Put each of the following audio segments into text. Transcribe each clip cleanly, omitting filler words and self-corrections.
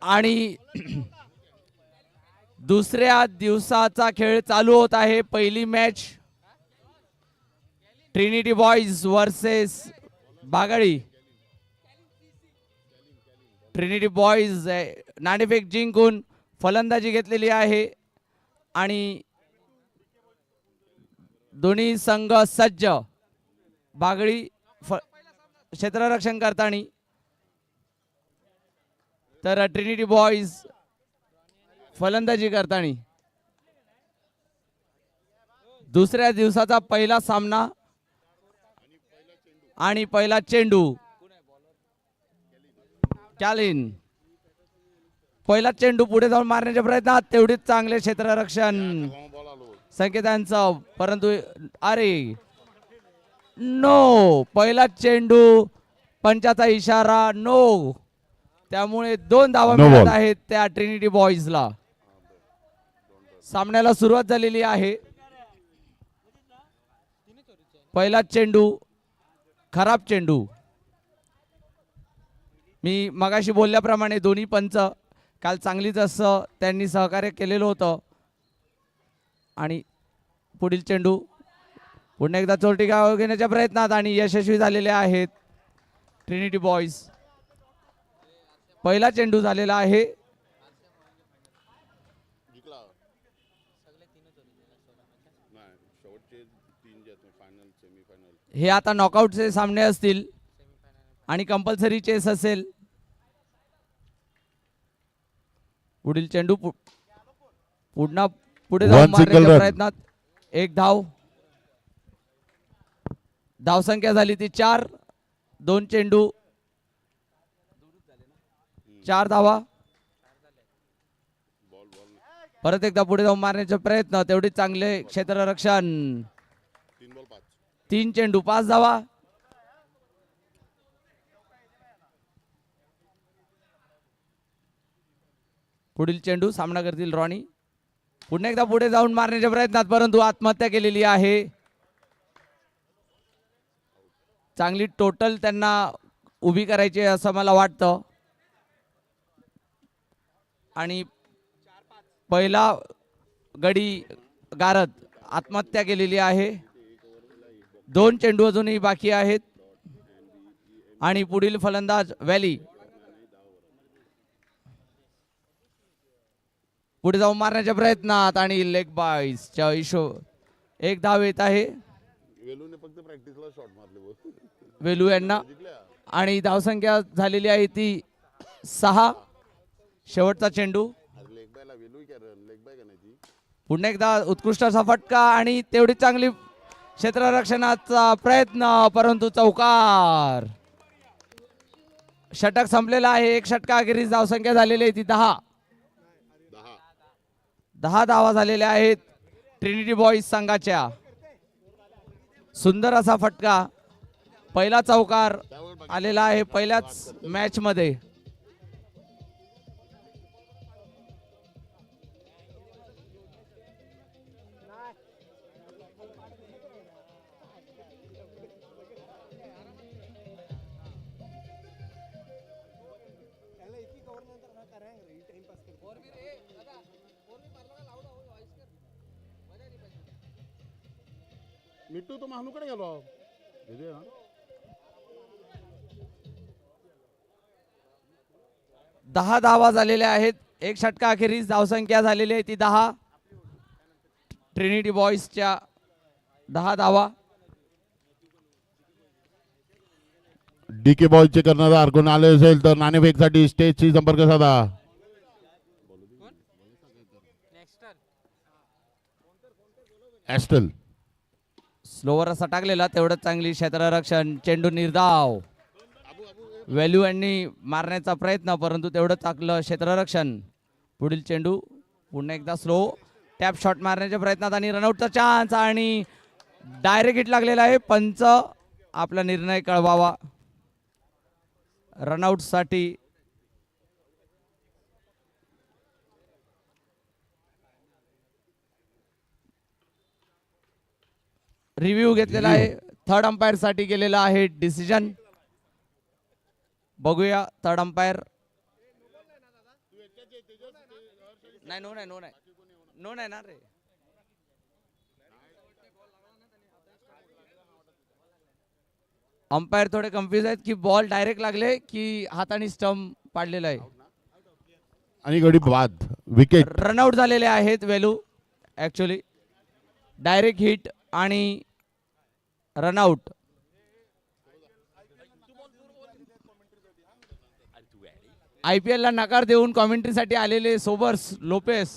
आणि दुसऱ्या दिवसाचा खेळ चालू होत आहे। पहिली match Trinity boys versus Bagli. Trinity boys नाणेफेक जिंकून फलंदाजी घेतलेली आहे आणि दोन्ही संघ सज्ज। बागळी क्षेत्ररक्षण करताना तर ट्रिनिटी बॉयज फलंदाजी करताना। दुसऱ्या दिवसाचा पहिला सामना आणि पहिला चेंडू कॅलिन पहिला चेंडू पुढे जाऊन मारण्याच्या प्रयत्नात तेवढीच चांगले क्षेत्ररक्षण संकेतांचं, परंतु अरे नो, पहिला चेंडू पंचाचा इशारा नो, त्यामुळे 2 धावा मिळत आहेत त्या ट्रिनिटी बॉयजला। सामन्याला सुरुवात झालेली आहे। पहिला चेंडू खराब चेंडू। मी मगाशी बोलल्याप्रमाणे दोन्ही पंच काल चांगलीच असं त्यांनी सहकार्य केलेलं होतं आणि पुढील चेंडू पुन्हा एकदा चोरटी गाव घेण्याच्या प्रयत्नात आणि यशस्वी झालेले आहेत ट्रिनिटी बॉयज। पहिला चेंडू झालेला आहे। हे आता नॉकआउटचे सामने असतील आणि कंपल्सरी चेस असेल। पुढील चेंडू पुन्हा पुढे जाऊन मारण्याच्या प्रयत्नात एक धाव। धावसंख्या झाली ती 4। 2 चेंडू 4 धावा। परत एकदा पुढे जाऊन मारण्याचा प्रयत्न, तेवढी चांगले क्षेत्ररक्षण। 3 चेंडू 5 धावा। पुढील चेंडू सामना करतील रॉनी। पुन्हा एकदा पुढे जाऊन मारण्याच्या प्रयत्नात, परंतु आत्महत्या केलेली आहे। चांगली टोटल त्यांना उभी करायची असं मला वाटतं आणि पहिला गडी गारद आत्महत्या केलेली आहे। 2 चेंडू अजूनही बाकी आहेत आणि पुढील फलंदाज व्हॅली पुढे जाऊन मारण्याच्या प्रयत्नात आणि लेग बाईसच्या इशो एक धाव येत आहे वेलू यांना आणि धावसंख्या झालेली आहे ती 6। शेवटचा चेंडू पुन्हा एकदा उत्कृष्ट असा फटका आणि तेवढी चांगली क्षेत्ररक्षणाचा प्रयत्न, परंतु चौकार। षटक संपलेला आहे। 1 षटकाखेरीज धावसंख्या झालेली आहे ती 10। 10 धावा झालेल्या आहेत ट्रिनिटी बॉयज संघाच्या। सुंदर असा फटका, पहिला चौकार आलेला आहे पहिल्याच मॅच मध्ये। मिट्टू तो महानूकडे गेलो 10 धावा झालेल्या आहेत। 1 षटका अखेरीस धावसंख्या झालेली आहे ती 10। ट्रिनिटी बॉयजच्या 10 धावा। डीके बॉयजचे करणारा अर्गुन आले असेल तर नाणेफेकसाठी स्टेजशी संपर्क साधा। एस्टल स्लोवर असा टाकलेला, तेवढं चांगली क्षेत्ररक्षण। चेंडू निर्धाव। व्हॅल्यू यांनी मारण्याचा प्रयत्न, परंतु तेवढं चांगलं क्षेत्ररक्षण। पुढील चेंडू पुन्हा एकदा स्लो टॅप शॉट मारण्याच्या प्रयत्नात आणि रनआउटचा चान्स आणि डायरेक्ट हिट लागलेला आहे। पंच आपला निर्णय कळवावा। रनआउट साठी रिव्ह्यू घेतलेला आहे। थर्ड अंपायर साठी गेलेला आहे डिसिजन। बघूया थर्ड अंपायर नाही नो नाही नो नाही नो नाही ना रे. अंपायर थोडे कन्फ्युज आहेत की बॉल डायरेक्ट लागले की हाताने स्टंप पाडलेला आहे. आणि गडी बाद विकेट. रनआउट झालेले आहेत वेलू. ऍक्च्युली डायरेक्ट हिट आणि रनआउट. IPL ला नकार देऊन कॉमेंट्रीसाठी आलेले सोबर्स लोपेस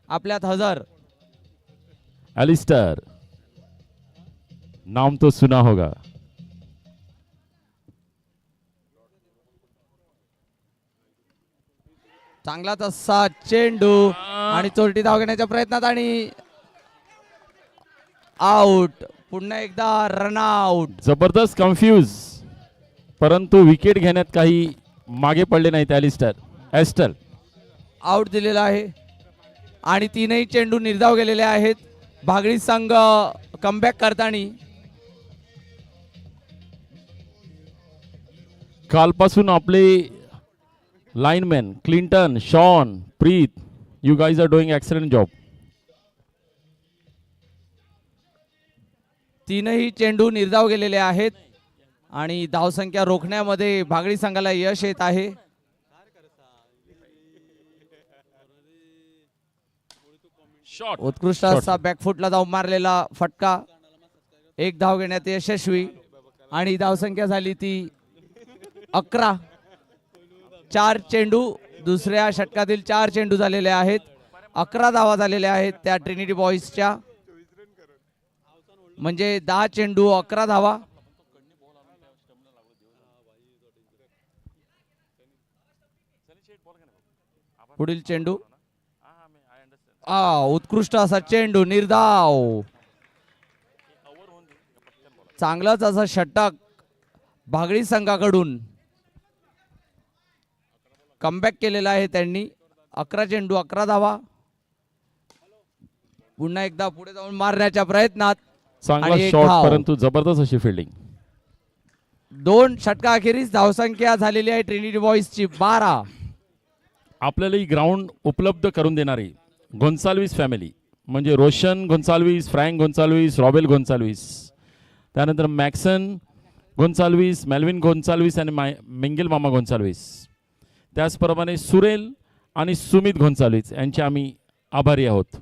आपल्यात हजर. एलिस्टर, नाम तो सुना होगा. चांगला तसा चेंडू आणि चोरटी धाव घेण्याच्या प्रयत्नात आणि आउट. पुन्हा एकदा रनआउट. जबरदस्त कन्फ्यूज, परंतु विकेट घेण्यात काही मागे पडले नाहीत. एस्टर आउट दिलेला आहे आणि तीनही चेंडू निर्धाव गेलेले आहेत. भागडी संघ कमबॅक करताना कालपासून आपले lineman Clinton, Shaun, Preet, you guys are doing excellent job. तीनही चेंडू निर्धाव गेलेले आहेत आणि धावसंख्या रोखण्यामध्ये भागडी संघाला यश येत आहे. शॉट, उत्कृष्ट असा बॅकफुटला जाऊन मारलेला फटका. एक धाव घेण्यात यशस्वी आणि धावसंख्या झाली ती 11. 4 चेंडू दुसऱ्या षटकातील 4 चेंडू झालेले आहेत. 11 धावा झालेल्या आहेत त्या ट्रिनिटी बॉईजच्या. म्हणजे 10 चेंडू 11 धावा. पुढील चेंडू उत्कृष्ट असा चेंडू निर्धाव. चांगलाच असा षटक भागडी संघाकडून कमबॅक केलेला आहे त्यांनी. 11 चेंडू 11 धावा. पुन्हा एकदा पुढे जाऊन मारण्याच्या प्रयत्नात चांगला आणि एक शॉट, धाव. परंतु जबरदस्त अशी फिल्डिंग. 2 षटकाखेरीज धावसंख्या झालेली आहे ट्रिनिटी बॉईजची 12. आपल्याला ही ग्राउंड उपलब्ध करून देणारी गोन्साल्विस फॅमिली म्हणजे रोशन गोन्साल्विस, फ्रँक गोन्साल्विस, रॉबेल गोन्साल्विस, त्यानंतर मॅक्सन गोन्साल्विस, मेल्विन गोन्साल्विस आणि मिंगेल मामा गोन्साल्विस, त्याचप्रमाणे सुरेल आणि सुमित गोन्साल्विस यांचे आम्ही आभारी आहोत.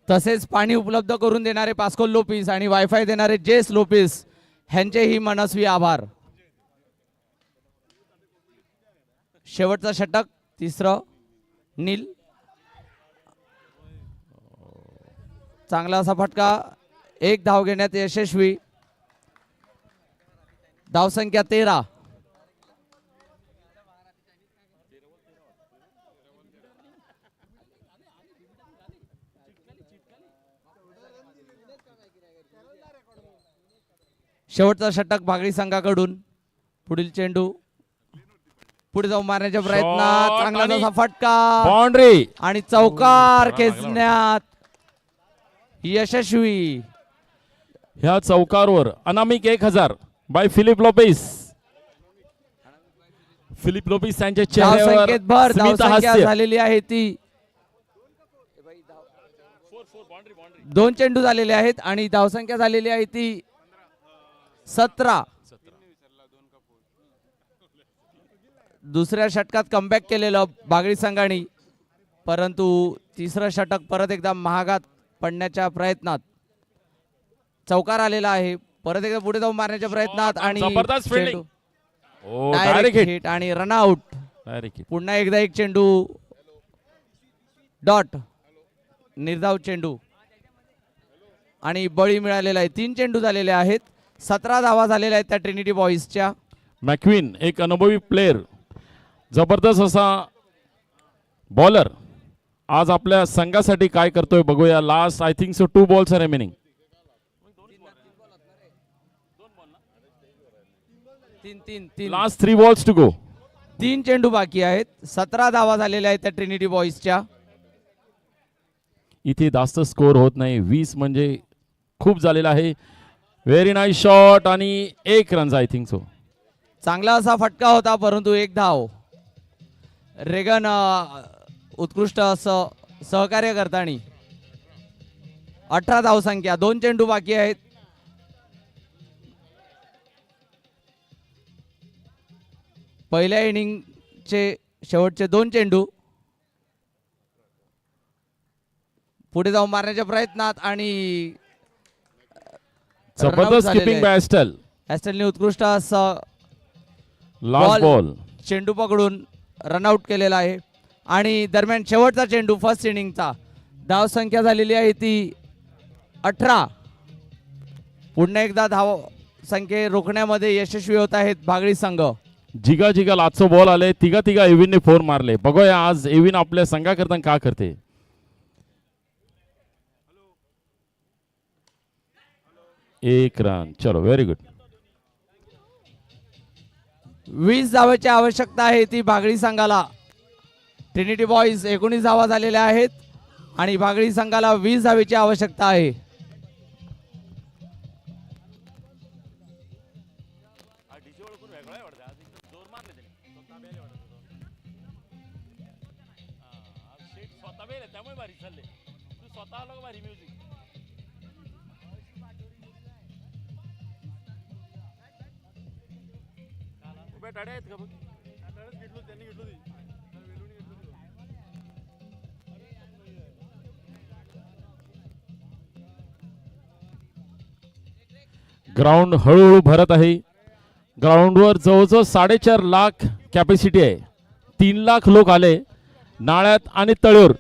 तसेच पाणी उपलब्ध करून देणारे पास्कोल लोपिस आणि वायफाय देणारे जेस लोपिस ह्यांचेही मनस्वी आभार. शेवटचा षटक 3रं नील. चांगला असा फटका. 1 धाव घेण्यात यशस्वी. धावसंख्या 13. शेवटचा षटक भागडी संघाकडून. पुढील चेंडू पुढे जाऊन मारण्याच्या प्रयत्नात Shot चांगला आणि असा फटका बाउंड्री. आणि चौकार खेचण्यात यशस्वी. ह्या चौकारवर अनामिक 1000 बाय फिलिप लोपेस. फिलिप लोपेस यांच्या धावसंख्येत भर. चेहऱ्यावर स्मित धावसंख्या हास्य. झालेली आहे ती 2 चेंडू झालेले आहेत आणि धावसंख्या झालेली आहे ती 17. दुसऱ्या षटकात कमबॅक केलेलं भागडी संघाने, परंतु 3रं षटक परत एकदा महागात पडण्याच्या प्रयत्नात. चौकार आलेला आहे. परत एकदा पुढे जाऊन मारण्याच्या प्रयत्नात आणि जबरदस्त चेंडू फिल्डिंग. ओ डायरेक्ट डायरेक्ट हिट. हिट आणि रनआउट. Direct hit. पुन्हा एकदा एक चेंडू डॉट निर्धाव चेंडू आणि बळी मिळालेला आहे. 3 चेंडू झालेले आहेत. 17 धावा झालेल्या आहेत त्या ट्रिनिटी बॉईजच्या. मॅक्विन एक अनुभवी प्लेयर, जबरदस्त असा बॉलर, आज आपल्या संघासाठी काय करतोय बघूया. Last I think so 2 balls are remaining. 3 last 3 balls to go. 3 चेंडू बाकी आहेत. 17 धावा झालेल्या आहेत त्या ट्रिनिटी बॉईजच्या. इथे जास्त स्कोर होत नाही. 20 म्हणजे खूप झालेला आहे. व्हेरी नाईस शॉट आणि 1 रन आय थिंक सो. चांगला असा फटका होता परंतु 1 धाव. रेगन उत्कृष्ट असं सहकार्य करताना 18 धावसंख्या. 2 चेंडू बाकी आहेत. पहिल्या इनिंगचे शेवटचे 2 चेंडू पुढे जाऊन मारण्याच्या प्रयत्नात आणि जबरदस्त किपिंग बाय एस्टेल. ॲस्टलने उत्कृष्ट असं लास्ट बॉल. चेंडू पकडून रनआउट केलेला आहे. आणि दरम्यान शेवटचा चेंडू फर्स्ट इनिंगचा. धाव संख्या झालेली आहे ती 18. पुन्हा एकदा धाव संख्ये रोखण्यामध्ये यशस्वी होत आहेत भागडी संघ. जिगा जिगा लाचो बॉल आले. तिघा एव्हिनने 4 मारले. बघूया आज एव्हिन आपल्या संघाकरता का करते. 1 रन. चलो व्हेरी गुड. 20 धावाची आवश्यकता आहे ती भागडी संघाला. ट्रिनिटी बॉईज 19 धावा झालेल्या आहेत आणि भागडी संघाला 20 धावेची आवश्यकता आहे. ग्राउंड हळूहळू भरत आहे. ग्राउंडवर जवळजवळ 4.5 लाख कॅपॅसिटी आहे. 3 लाख लोक आले नाळ्यात आणि तळ्यावर.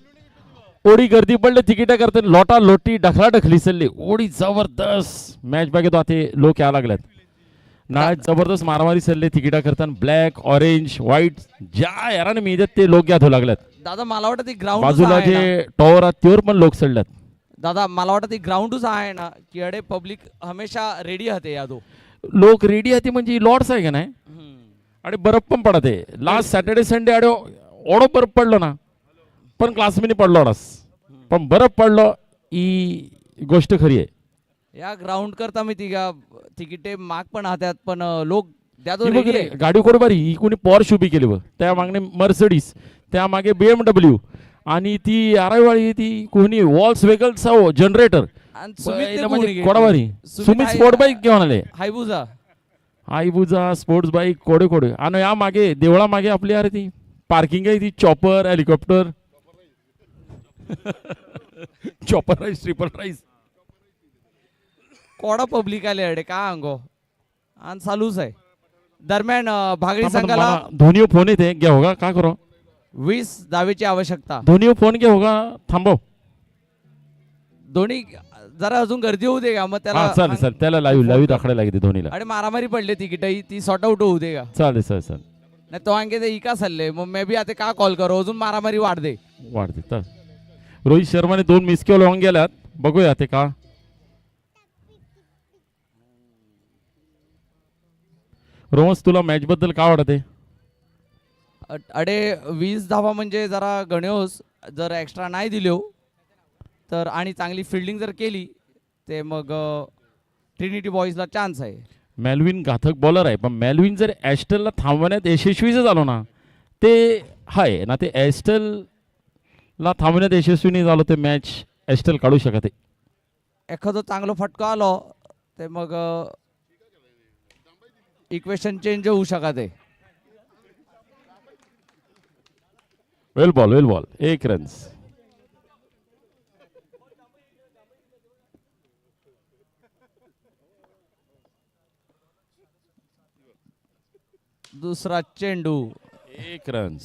ओडी गर्दी पडले तिकीट करते. लोटा लोटी ढकली चालली. ओडी जबरदस्त मॅच बघतो आता लोक यायला लागल्यात. नाळ्यात जबरदस्त मारामारी चालले तिकीटा करताना. ब्लॅक ऑरेंज व्हाईट ज्या याराने मिळतात ते लोक यादू लागल्यात. दादा मला वाटतं ती ग्राउंड बाजूला जे टॉवर आहेत त्यावर पण लोक चढल्यात. दादा मला वाटतं ती ग्राउंडच आहे ना की अडे पब्लिक हमेशा रेडी होते यादो. लोक रेडी होते म्हणजे लॉर्ड्स आहे का नाही. आणि बर्फ पण पडत आहे. लास्ट सॅटर्डे संडे आडो ओढो बर्फ पडलो ना पण क्लासमेनी पडलो नस पण बर्फ पडलो ही गोष्ट खरी आहे. या ग्राउंड करता मी तिकिटे माग पण हातात पण लोक द्यादो ही बघ रेडी रे, गाडी कोण बारी ही कोणी पॉर्श उभी केली बघ. त्या मागणे मर्सडीज त्या मागे BMW आणि ती आराईवाळी ती कोणी वॉल्स वेगल्स जनरेटर कोडावारी सुमित स्पोर्ट बाईक घेऊन आले. हायबुजा आईबुजा स्पोर्ट्स बाईक कोडे कोडे. आणि या मागे देवळा मागे आपली अरे ती पार्किंग आहे ती chopper helicopter chopper rice triple rice कोडा पब्लिक आले अडे का अंगो आणि चालूच आहे. दरम्यान भागडी संघाला धोनी फोन येते घ्या होगा का करो. 20 धावेची आवश्यकता. धोनी फोन घ्या होगा थांबव. दोन्ही जरा अजून गर्दी होऊ दे का मग हा चालेल चालेल त्याला लाईव्ह दाखवायला लागते धोनीला. आणि मारामारी पडले तिकीट ती सॉर्ट आउट होऊ दे का. चालेल चालेल नाही तो आणखी ते इका चालले मग मे बी आता का कॉल करो अजून मारामारी वाढते. रोहित शर्माने 2 मिस कॉल होऊन गेल्यात. बघूया ते का. रोहन तुला मॅच बद्दल काय वाटते. अडे 20 धावा म्हणजे जरा गण्योस जर एक्स्ट्रा नाही दिलो तर आणि चांगली फिल्डिंग जर केली ते मग ट्रिनिटी बॉईजला चान्स आहे. मेल्विन घातक बॉलर आहे पण मेल्विन जर ॲस्टलला थांबवण्यात यशस्वी जर झालो ना ते आहे ना ते ॲस्टलला थांबवण्यात यशस्वी नाही झालो ते मॅच ॲस्टल काढू शकते. एखादं चांगलं फटका आलो ते मग इक्वेशन चेंज होऊ शकते. वेल बॉल 1 रन. दुसरा चेंडू 1 रन.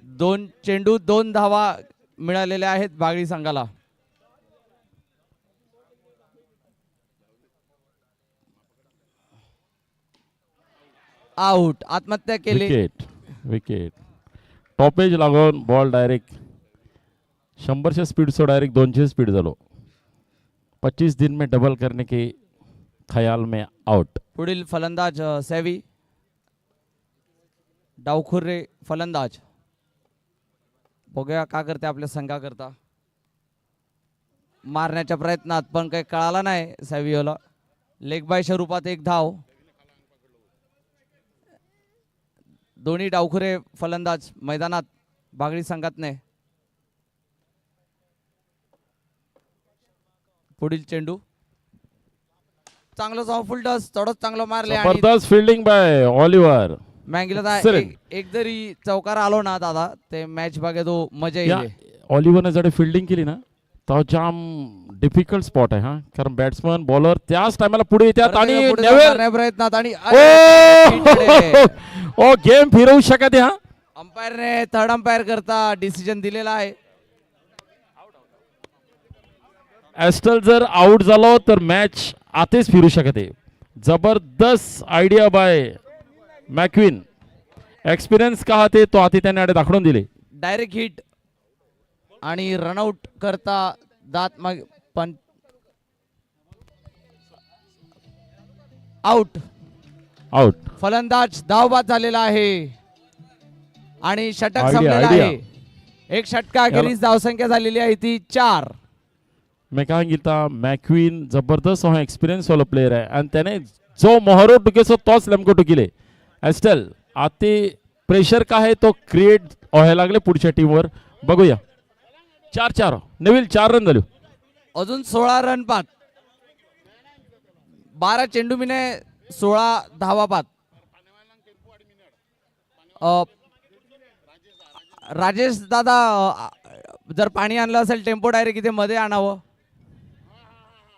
2 चेंडू 2 धावा मिळालेल्या आहेत भागडी संघाला. आउट. आत्महत्या केली. विकेट टॉपेज लागून बॉल डायरेक्ट 100च्या स्पीड से डायरेक्ट 200 स्पीड झालो. 25 दिन में डबल करने के ख्याल में आउट. पुढील फलंदाज सेवी डावखुर्रे फलंदाज. बघूया का करते आपल्या संघाकरता. मारण्याच्या प्रयत्नात पण काही कळाला नाही सॅव्हिओला. लेग बाय स्वरूपात एक धाव. दोन्ही डावखुरे फलंदाज मैदानात बागडी संघातने. पुढील चेंडू चांगलं जाऊन फुल टस चढत चांगलं मारले आणि जबरदस्त फिल्डिंग बाय ऑलिव्हर. मँगीला दा- Excellent. एक जरी चौकार आलो ना दादा ते मॅच बघे तो मजा या येईल. ऑलिव्हरने जर फिल्डिंग केली ना तर जाम डिफिकल्ट स्पॉट आहे हा, कारण बॅट्समन बॉलर त्याच टायमाला पुढे येतात आणि पुढे नेव्हल मारण्या प्रयत्नात आणि ओ गेम फिरवू शकत हा. अंपायरने थर्ड अंपायर करता डिसिजन दिलेला आहे. ॲस्टल जर आउट झालो तर मॅच आतेच फिरू शकते. जबरदस्त आयडिया बाय मॅक्विन. एक्सपिरियन्स का ते तो आधी त्याने आडे दाखवून दिले. डायरेक्ट हिट आणि रनआउट करता दात मग पण आउट. आउट. फलंदाज धावबाद झालेला आहे आणि षटक Idea, संपलेला idea. आहे. एक षटका अखेरीस धावसंख्या झालेली आहे ती 4. मी काय सांगितलं मॅक्विन जबरदस्त हो एक्सपिरियन्स वाला प्लेयर आहे आणि त्याने जो मोहरो टुकेसो तोच नेमकं टुकिले. ॲस्टल आते प्रेशर का आहे तो क्रिएट व्हायला लागले पुढच्या टीमवर. बघूया 4-4 नवील 4 रन झाले. अजून 16 रन पात. 12 चेंडूमीने 16 धावा पात. राजेश दादा जर पाणी आणलं असेल टेम्पो डायरेक्ट इथे मध्ये आणावं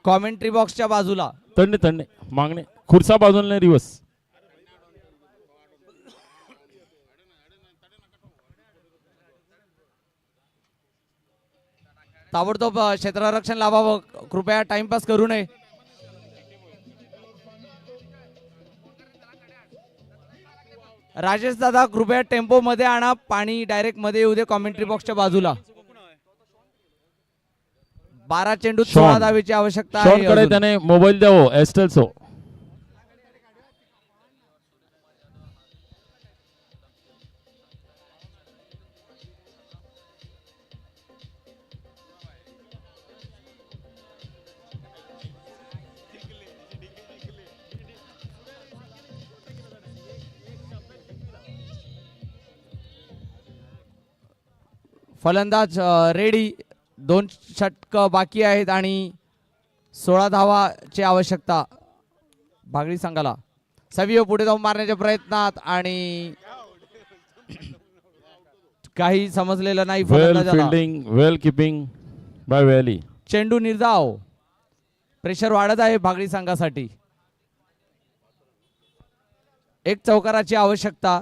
कॉमेंट्री बॉक्सच्या बाजूला. तंडे तंडे मागणे खुर्सा बाजूला रिवर्स. ताबडतोब क्षेत्ररक्षण लावावं. कृपया टाइमपास करू नये. राजेश दादा कृपया टेम्पो मध्ये आणा. पाणी डायरेक्ट मध्ये येऊ दे कॉमेंट्री बॉक्सच्या बाजूला. 12 चेंडूत 16 धावेची आवश्यकता आहे शॉन कडे अजून. त्याने मोबाईल द्यावं ॲस्टलचो. फलंदाज रेडी. 2 षटक बाकी आहेत आणि 16 धावाची आवश्यकता बागडी संघाला. सवियो पुढे जाऊन मारण्याच्या प्रयत्नात आणि काही समजलेलं नाही वेल फलंदाजाला. Fielding well keeping by valley. चेंडू निर्धाव. प्रेशर वाढत आहे बागडी संघासाठी. एक चौकाराची आवश्यकता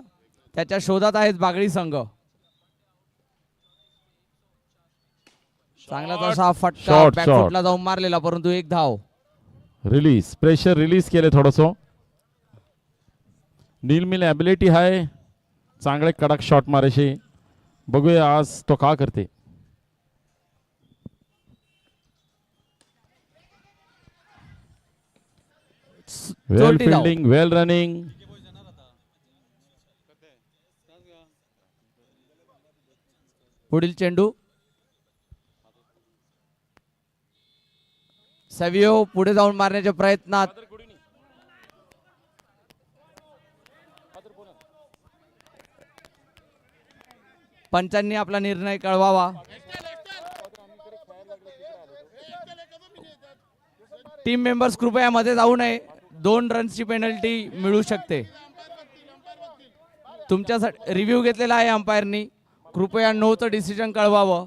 त्याच्या शोधात आहेत बागडी संघ. चांगला तसा फटका Shot, बॅकफुटला जाऊन मारलेला परंतु एक धाव. रिलीज प्रेशर रिलीज केले थोडंसं. नीलमिल ॲबिलिटी आहे चांगले कडक शॉट मारायचे. बघूया आज तो का करते. वेल जोरटी धाव. फिल्डिंग वेल रनिंग. पुढील चेंडू सवियो पुढे जाऊन मारण्याच्या प्रयत्नात. पंचांनी आपला निर्णय कळवावा. टीम मेंबर्स कृपया मध्ये जाऊ नये. 2 रन्सची पेनल्टी मिळू शकते. तुमच्यासाठी रिव्ह्यू घेतलेला आहे अंपायरनी. कृपया नोचं डिसिजन कळवावं.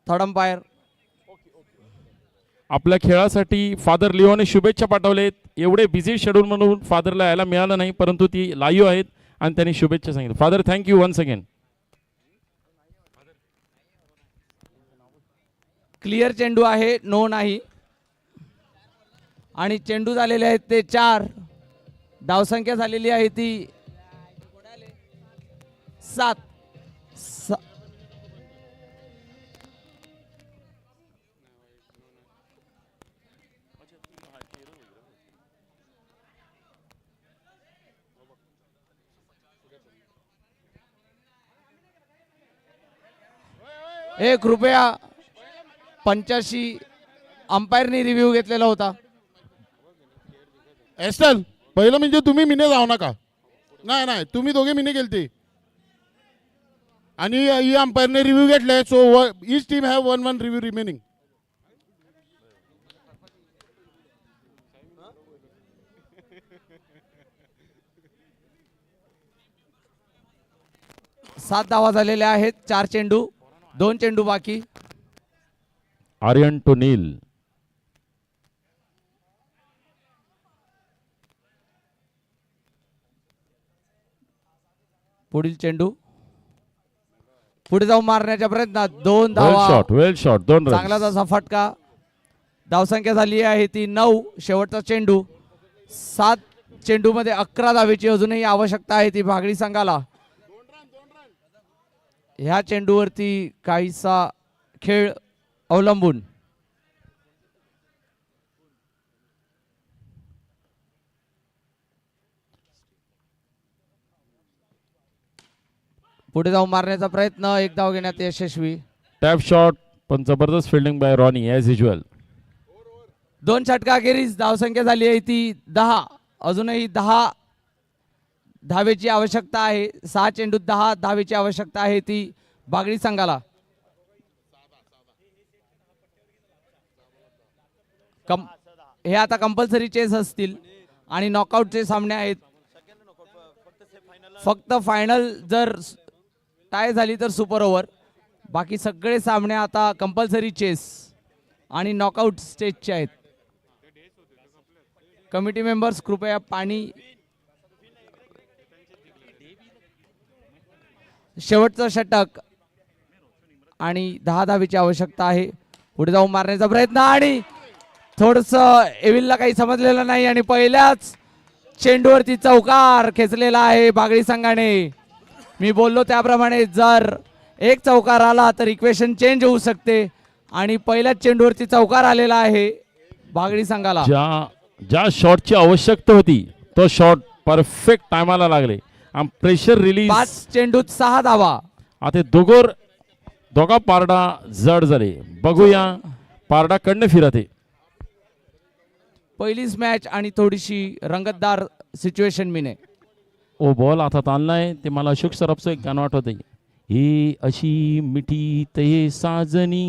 Third umpire. आपल्या खेळासाठी फादर लिओने शुभेच्छा पाठवलेत. एवढे बिझी शेड्यूल म्हणून फादरला यायला मिळालं नाही परंतु ती लाईव्ह आहेत आणि त्यांनी शुभेच्छा सांगितलं. Father thank you once again. Clear चेंडू आहे नो नाही आणि चेंडू झालेले आहेत ते 4. धावसंख्या झालेली आहे ती 7. कृपया 85 अंपायरनी रिव्ह्यू घेतलेला होता. एस्टल पहिलं म्हणजे तुम्ही मिने जाऊ नका. नाही नाही तुम्ही दोघे मिने गेलते आणि ही अंपायरने रिव्ह्यू घेतले. So each team have 1-1 review remaining. सात धावा झालेल्या आहेत. 4 चेंडू, 2 चेंडू बाकी. आर्यन टू नील. पुढील चेंडू पुढे जाऊन मारण्याच्या प्रयत्नात 2 वेल धावा. शॉट, वेल शॉट, 2 चांगलाच रन. असा फटका. धावसंख्या झाली आहे ती 9. शेवटचा चेंडू. 7 चेंडू मध्ये 11 धावेची अजूनही आवश्यकता आहे ती भागडी संघाला. ह्या चेंडूवरती काहीसा खेळ अवलंबून. पुढे जाऊन मारण्याचा प्रयत्न. 1 धाव घेण्यात यशस्वी. टॅप शॉट पण जबरदस्त fielding by Ronnie as usual. 2 षटकाखेरीज धावसंख्या झाली आहे ती 10. अजूनही 10 धावेची आवश्यकता आहे. 6 चेंडूत 10 धावेची आवश्यकता आहे ती बागडी संघाला. हे आता कंपल्सरी चेस असतील आणि नॉकआउटचे सामने आहेत. फक्त फायनल जर टाय झाली तर सुपर ओव्हर. बाकी सगळे सामने आता कंपल्सरी चेस आणि नॉकआउट स्टेजचे आहेत. कमिटी मेंबर्स कृपया पाणी. शेवटचं षटक आणि 10 धावेची आवश्यकता आहे. पुढे जाऊन मारण्याचा प्रयत्न आणि थोडंसं एविलला काही समजलेलं नाही आणि पहिल्याच चेंडूवरती चौकार खेचलेला आहे बागडी संघाने. मी बोललो त्याप्रमाणे जर एक चौकार आला तर इक्वेशन चेंज होऊ शकते आणि पहिल्याच चेंडूवरती चौकार आलेला आहे बागडी संघाला. ज्या शॉटची आवश्यकता होती तो शॉट परफेक्ट टायमाला लागले आणि प्रेशर रिलीज. 5 चेंडूत 6 धावा. आता दोघा पारडा जड झाले. बघूया पारडा कडनं फिरते. पहिलीच मॅच आणि थोडीशी रंगतदार सिच्युएशन मिने. ओ बॉल हातात आणलाय ते मला अशोक सराफचं एक गाणं आठवत आहे. ही अशी मिठी ते साजनी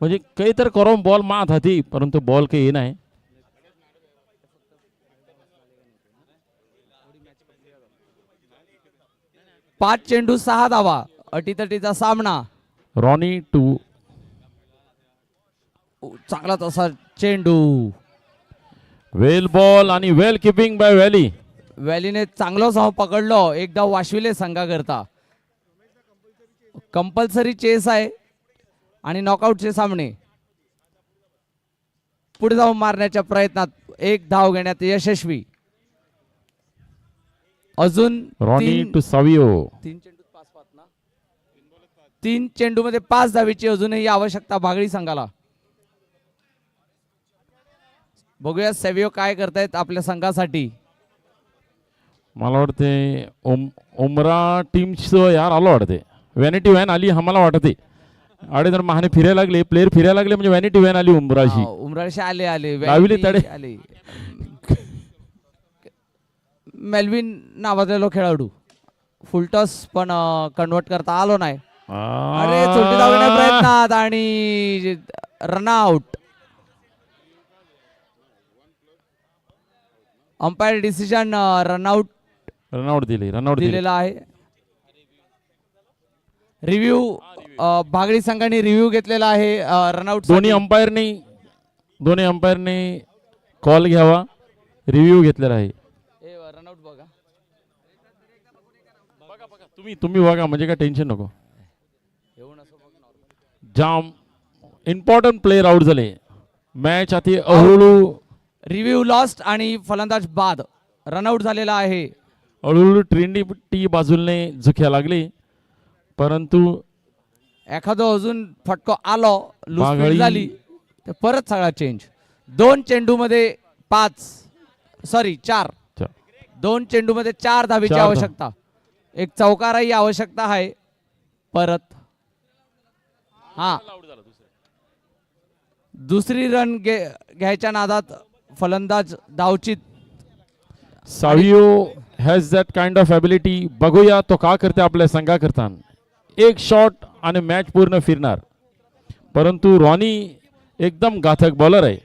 म्हणजे काही तर करून बॉल मात हाती परंतु बॉल काही नाही. पाच चेंडू 6 धावा. अटीतटीचा सामना. Ronnie to. चांगलाच असा चेंडू. वेल बॉल आणि वेल किपिंग बाय व्हॅली. व्हॅलीने चांगलं सह पकडलं. एकदा वाशविले संघाकरता. कंपल्सरी चेस आहे आणि नॉकआउटचे सामने. पुढे जाऊन मारण्याच्या प्रयत्नात 1 धाव घेण्यात यशस्वी. अजून रॉनी टू सावियो. 3 चेंडू मध्ये 5 धावेची अजूनही आवश्यकता बागडी संघाला. बघूया सेवियो काय करतायत आपल्या संघासाठी. मला वाटते उमरा टीमचं यार आलो वाटते. व्हॅनिटी व्हॅन आली आम्हाला वाटते. अडे जर महाने फिरायला लागले प्लेयर फिरायला लागले म्हणजे व्हॅनिटी व्हॅन आली उमराशी. उमराशी आले लावली तडे. आले. मेल्विन नावाजलेलो खेळाडू फुलटॉस पण कन्वर्ट करता आलो नाही. अरे छोटी धाव घेण्याच्या प्रयत्नात आणि रनआउट. अंपायर डिसिजन रनआउट दिलेला आहे. रिव्ह्यू भागडी संघाने रिव्ह्यू घेतलेला आहे रनआउट. दोन्ही अंपायरने कॉल घ्यावा. रिव्ह्यू घेतलेला आहे. रनआउट बघा. तुम्ही बघा म्हणजे काय टेन्शन नको. जाम इम्पॉर्टंट प्लेयर आउट झाले. मॅच आधी हळूहळू रिव्ह्यू लॉस्ट आणि फलंदाज बाद. रनआउट झालेला आहे. हळूहळू ट्रेंडी बाजूने झुक्या लागली परंतु एखादं अजून फटको आलो लूज बागडी झाली तर परत सगळा चेंज. 2 चेंडू मध्ये 4 2 चेंडू मध्ये 4 धावेची 4 धाव. आवश्यकता. एक चौकाराही आवश्यकता आहे परत. हा दुसरी रन घ्यायच्या नादात फलंदाज धावचित. Savio has that kind of ability. बघूया तो का करते आपल्या संघाकरता. एक शॉट आणि मॅच पूर्ण फिरणार. परंतु रॉनी एकदम घातक बॉलर आहे.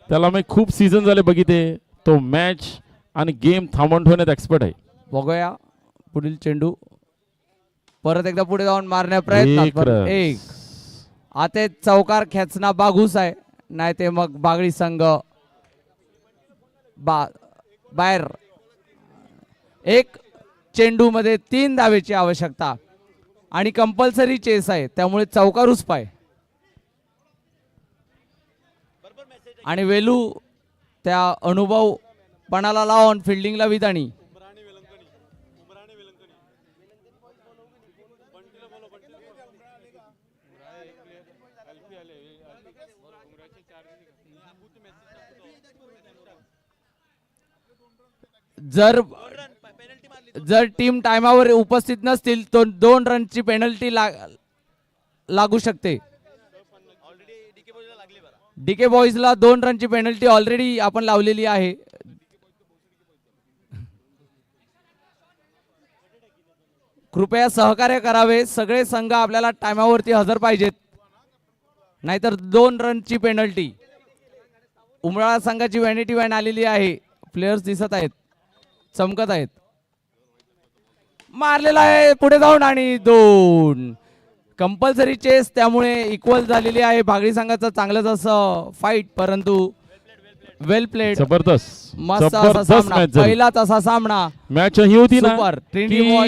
त्याला मी खूप सीझन झाले बघिते. तो मॅच आणि गेम थांबवून ठेवण्यात एक्सपर्ट आहे. बघूया पुढील चेंडू परत एकदा पुढे जाऊन मारण्या प्रयत्नात. एक पण रन. एक आता चौकार खेचणा बागूस आहे. नाही ते मग बागडी संघ बाहेर. एक चेंडू मध्ये 3 धावेची आवश्यकता आणि कंपल्सरी चेस आहे, त्यामुळे चौकारूच पाय. आणि वेलू त्या अनुभव पणाला लावून फिल्डिंगला विधानी. जर टीम टाइमावर उपस्थित नसतील तर 2 रनची पेनल्टी लागू शकते. डीके बॉईजला 2 रनची पेनल्टी ऑलरेडी आपण लावलेली आहे. कृपया सहकार्य करावे. सगळे संघ आपल्याला टाइमावरती हजर पाहिजेत, नाहीतर 2 रनची पेनल्टी. उमराळा संघाची व्हॅनिटी व्हॅन आलेली आहे. प्लेयर्स दिसत आहेत, चमकत आहेत. मारलेला आहे पुढे जाऊन आणि 2. कंपल्सरी चेस, त्यामुळे इक्वल झालेली आहे. भागडी संघाचं चांगलंच असं फाईट, परंतु वेल प्लेड. जबरदस्त मस्त असा सामना, पहिलाच असा सामना. मॅच ही होती ना सुपर. ट्रेंडी की बॉय